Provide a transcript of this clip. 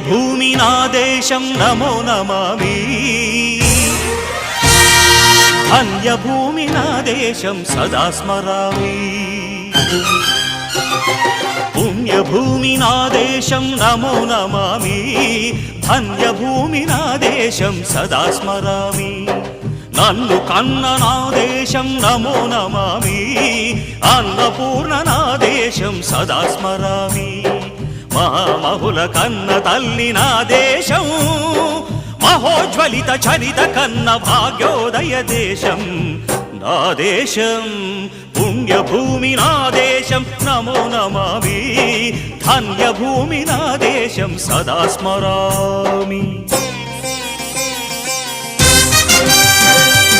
పుణ్యభూమి నా దేశం నమో నమామి ధన్యభూమి నా దేశం సదా స్మరామి పుణ్యభూమి నా దేశం నమో నమామి ధన్యభూమి నా దేశం సదా స్మరామి నన్ను కన్న నా దేశం నమో నమామి అన్నపూర్ణ నా దేశం సదా స్మరామి మహామహుల కన్న తల్లి నా దేశం మహోజ్వలిత చరిత కన్న భాగ్యోదయ దేశం నా దేశం పుణ్యభూమి నా దేశం నమో నమామి ధన్యభూమి నా దేశం సదా స్మరామి